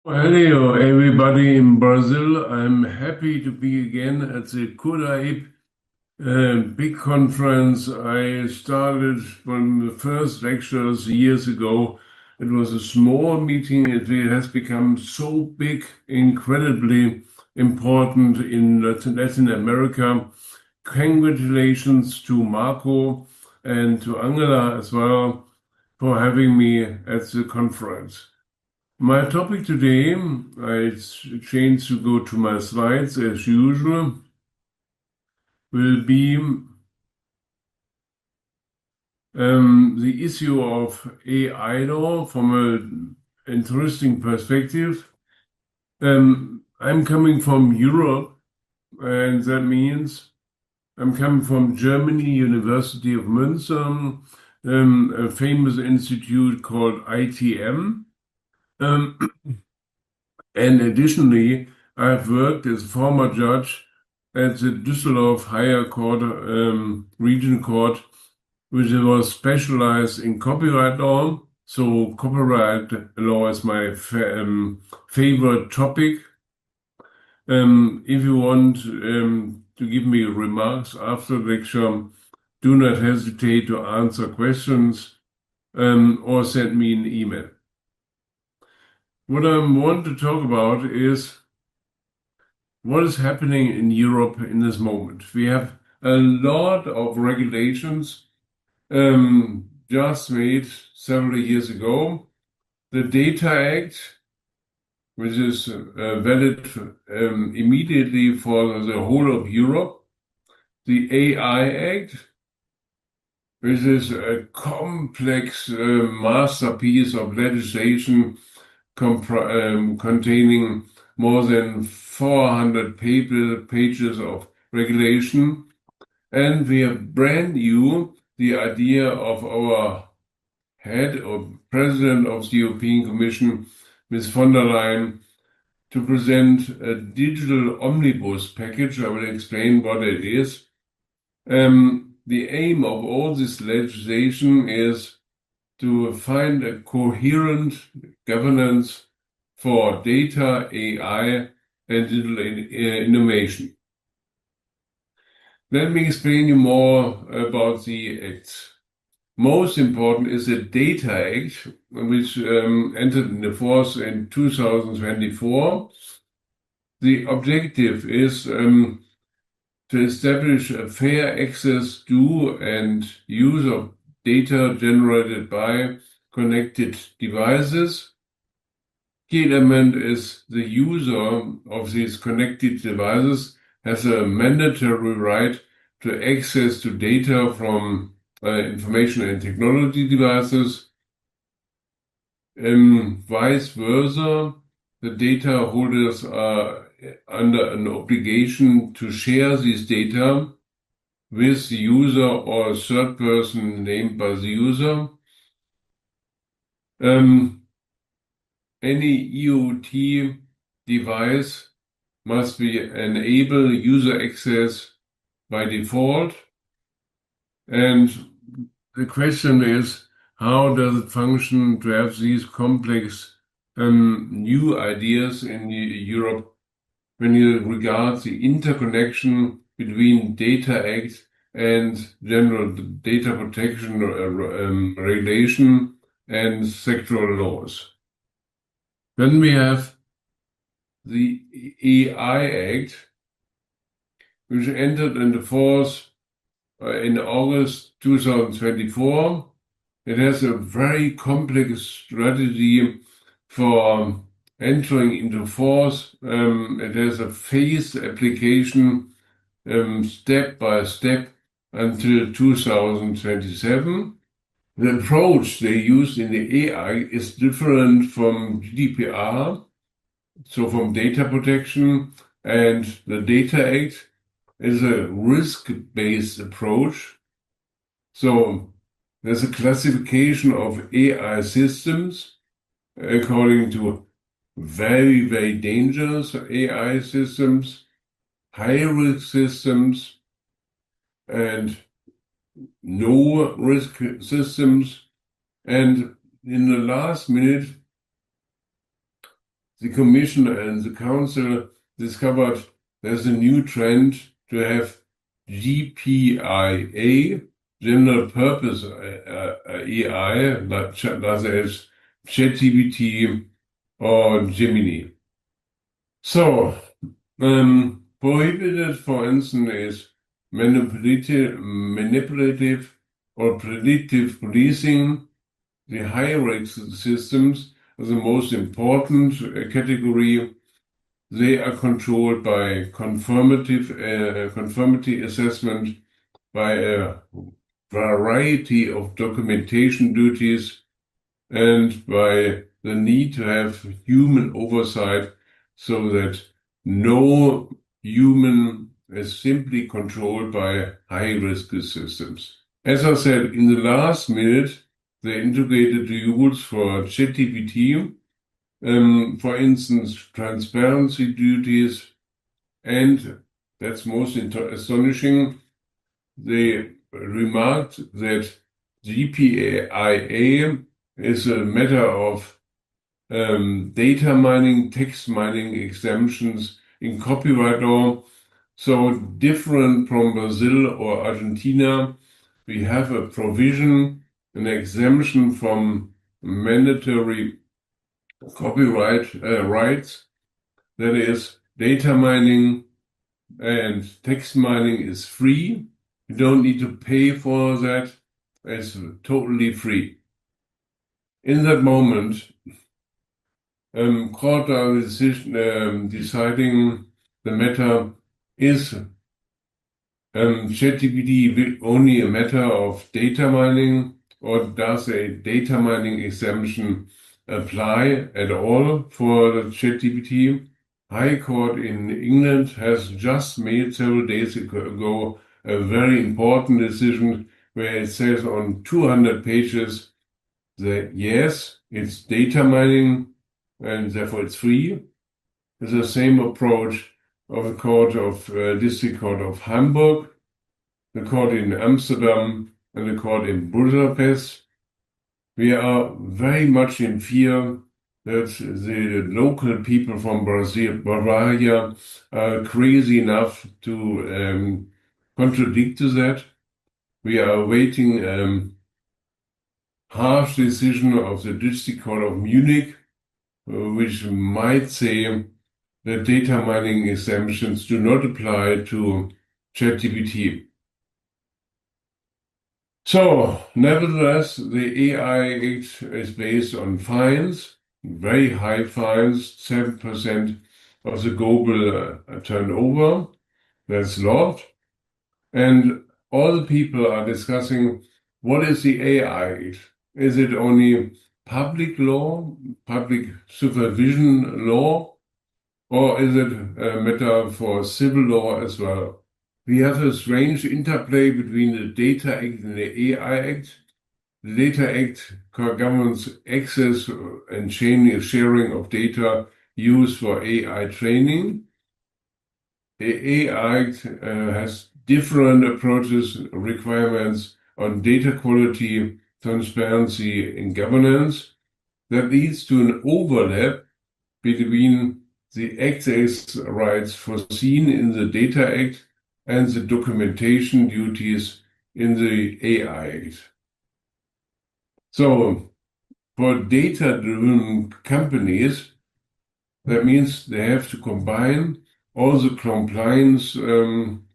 Hello, everybody in Brazil. I'm happy to be again at the Kuraib big conference. I started from the first lectures years ago. It was a small meeting. It has become so big, incredibly important in Latin America. Congratulations to Marco and to Angela as well for having me at the conference. My topic today, I changed to go to my slides as usual, will be the issue of AI law from an interesting perspective. I'm coming from Europe, and that means I'm coming from Germany, University of Münster, a famous institute called ITM. And additionally, I've worked as a former judge at the Düsseldorf Higher Court, Region Court, which was specialized in copyright law. So copyright law is my favorite topic. If you want to give me remarks after the lecture, do not hesitate to answer questions or send me an email. What I want to talk about is what is happening in Europe in this moment. We have a lot of regulations just made several years ago. The Data Act, which is valid immediately for the whole of Europe. The AI Act, which is a complex masterpiece of legislation containing more than 400 pages of regulation. And we have brand new the idea of our head or president of the European Commission, Ms. von der Leyen, to present a digital omnibus package. I will explain what it is. The aim of all this legislation is to find a coherent governance for data, AI, and digital innovation. Let me explain you more about the acts. Most important is the Data Act, which entered into force in 2024. The objective is to establish a fair access to and use of data generated by connected devices. Key element is the user of these connected devices has a mandatory right to access to data from information and technology devices. Vice versa, the data holders are under an obligation to share these data with the user or a third person named by the user. Any IoT device must enable user access by default. And the question is, how does it function to have these complex new ideas in Europe when you regard the interconnection between Data Act and general data protection regulation and sectoral laws? Then we have the AI Act, which entered into force in August 2024. It has a very complex strategy for entering into force. It has a phased application step by step until 2027. The approach they used in the AI is different from GDPR, so from data protection, and the Data Act is a risk-based approach. So there's a classification of AI systems according to very, very dangerous AI systems, high-risk systems, and no-risk systems. And in the last minute, the Commission and the Council discovered there's a new trend to have GPIA, General Purpose AI, such as ChatGPT or Gemini. So, prohibited, for instance, is manipulative or predictive policing. The high-risk systems are the most important category. They are controlled by conformity assessment, by a variety of documentation duties, and by the need to have human oversight so that no human is simply controlled by high-risk systems. As I said, in the last minute, they integrated the rules for ChatGPT, for instance, transparency duties, and that's most astonishing, they remarked that GPIA is a matter of data mining, text mining exemptions in copyright law. So different from Brazil or Argentina, we have a provision, an exemption from mandatory copyright rights. That is, data mining and text mining is free. You don't need to pay for that. It's totally free. In that moment, court are deciding the matter is ChatGPT only a matter of data mining, or does a data mining exemption apply at all for the ChatGPT? High Court in England has just made several days ago a very important decision where it says on 200 pages that yes, it's data mining and therefore it's free. It's the same approach of the District Court of Hamburg, the court in Amsterdam, and the court in Budapest. We are very much in fear that the local people from Bavaria are crazy enough to contradict to that. We are awaiting harsh decision of the District Court of Munich, which might say that data mining exemptions do not apply to ChatGPT. So, nevertheless, the AI Act is based on fines, very high fines, 7% of the global turnover. That's a lot. And all the people are discussing, what is the AI Act? Is it only public law, public supervision law, or is it a matter for civil law as well? We have a strange interplay between the Data Act and the AI Act. The Data Act governs access and sharing of data used for AI training. The AI Act has different approaches, requirements on data quality, transparency, and governance. That leads to an overlap between the access rights foreseen in the Data Act and the documentation duties in the AI Act. So, for data-driven companies, that means they have to combine all the compliance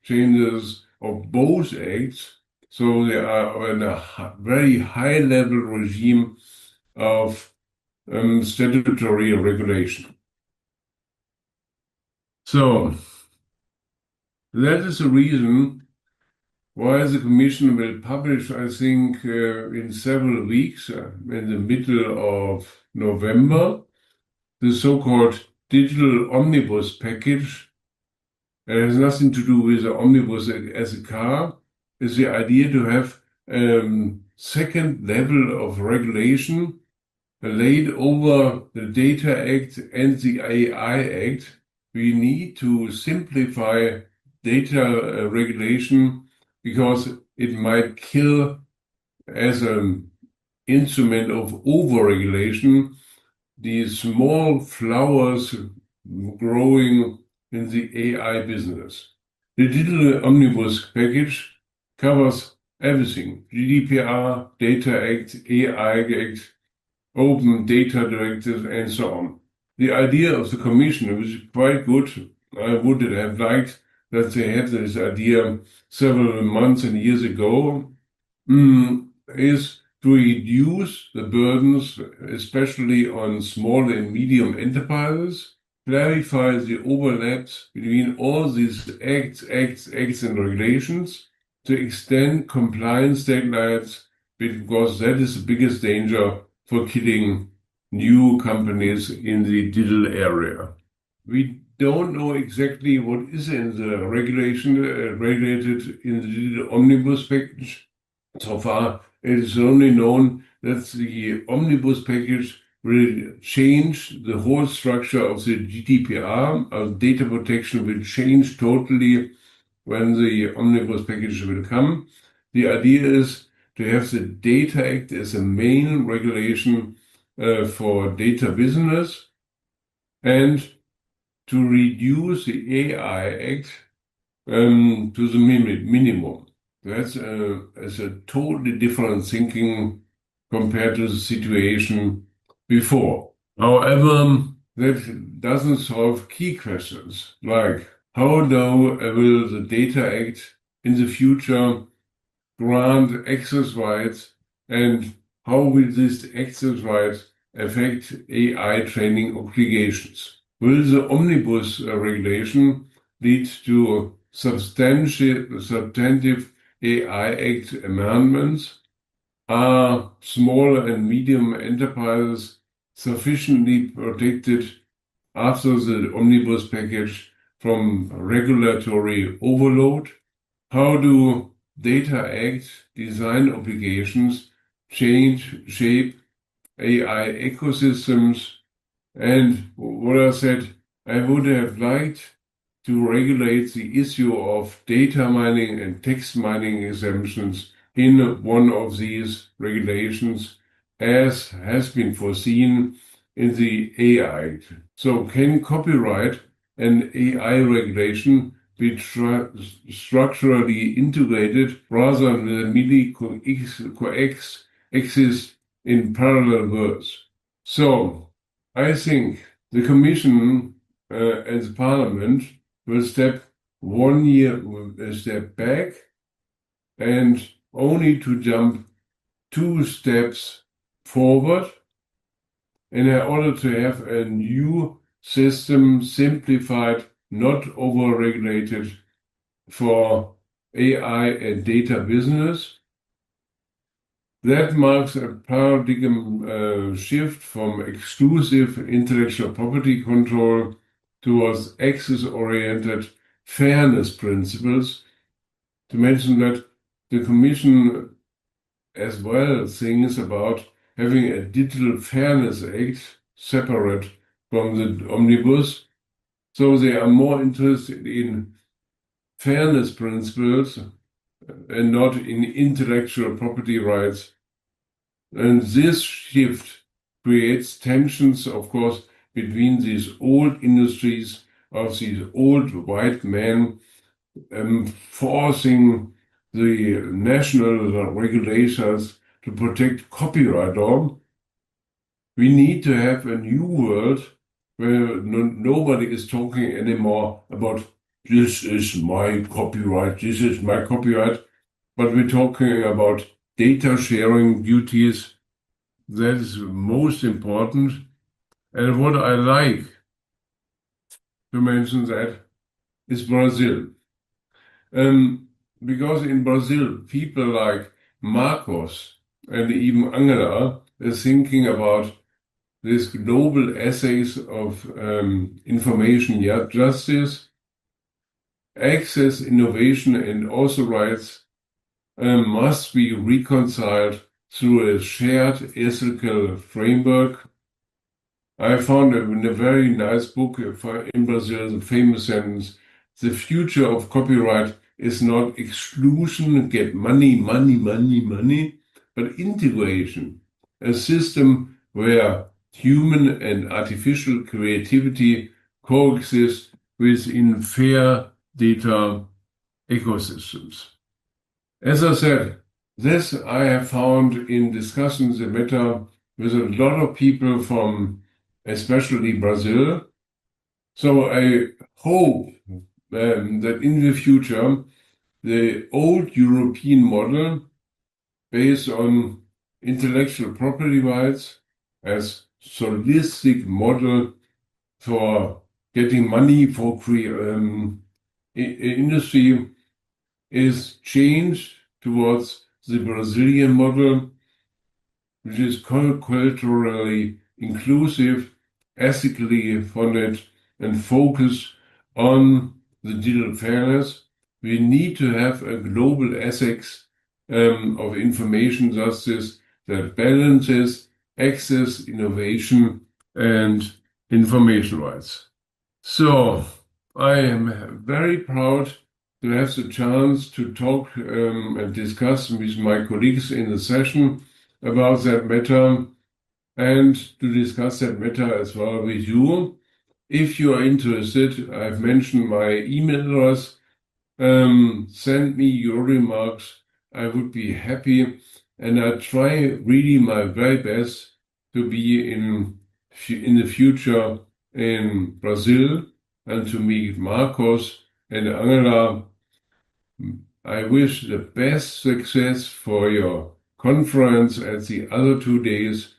changes of both acts, so they are in a very high-level regime of statutory regulation. So, that is the reason why the Commission will publish, I think, in several weeks, in the middle of November, the so-called Digital Omnibus package. It has nothing to do with the omnibus as a car. It's the idea to have second level of regulation laid over the Data Act and the AI Act. We need to simplify data regulation because it might kill as an instrument of overregulation the small flowers growing in the AI business. The Digital Omnibus package covers everything: GDPR, Data Act, AI Act, Open Data Directive, and so on. The idea of the Commission, which is quite good, I would have liked that they had this idea several months and years ago, is to reduce the burdens, especially on small and medium enterprises, clarify the overlaps between all these acts, and regulations, to extend compliance deadlines, because that is the biggest danger for killing new companies in the digital area. We don't know exactly what is in the regulation regulated in the Digital Omnibus package. So far, it is only known that the Omnibus package will change the whole structure of the GDPR. Data protection will change totally when the Omnibus package will come. The idea is to have the Data Act as a main regulation for data business, and to reduce the AI Act to the minimum. That's a totally different thinking compared to the situation before. However, that doesn't solve key questions like how will the Data Act in the future grant access rights, and how will this access rights affect AI training obligations? Will the Omnibus regulation lead to substantive AI Act amendments? Are small and medium enterprises sufficiently protected after the Omnibus package from regulatory overload? How do Data Act design obligations shape AI ecosystems? And what I said, I would have liked to regulate the issue of data mining and text mining exemptions in one of these regulations, as has been foreseen in the AI Act. So can copyright and AI regulation be structurally integrated rather than merely coexist in parallel worlds? So I think the Commission and the Parliament will step a step back, and only to jump 2 steps forward in order to have a new system, simplified, not over-regulated, for AI and data business. That marks a paradigm shift from exclusive intellectual property control towards access-oriented fairness principles. To mention that the Commission as well thinks about having a Digital Fairness Act separate from the Omnibus. So they are more interested in fairness principles and not in intellectual property rights. And this shift creates tensions, of course, between these old industries of these old white men forcing the national regulators to protect copyright law. We need to have a new world where nobody is talking anymore about this is my copyright, but we're talking about data sharing duties. That is most important. And what I like to mention that is Brazil. Because in Brazil, people like Marcos and even Angela are thinking about these global essays of information justice, access, innovation, and also rights must be reconciled through a shared ethical framework. I found in a very nice book in Brazil the famous sentence: "The future of copyright is not exclusion, get money, but integration, a system where human and artificial creativity coexist within fair data ecosystems. As I said, this I have found in discussing the matter with a lot of people from especially Brazil. So I hope that in the future, the old European model based on intellectual property rights as holistic model for getting money for industry is changed towards the Brazilian model, which is culturally inclusive, ethically funded, and focused on the digital fairness. We need to have a global ethics of information justice that balances access, innovation, and information rights. So I am very proud to have the chance to talk and discuss with my colleagues in the session about that matter and to discuss that matter as well with you. If you are interested, I've mentioned my email address. Send me your remarks. I would be happy, and I try really my very best to be in the future in Brazil and to meet Marcos and Angela. I wish the best success for your conference at the other 2 days.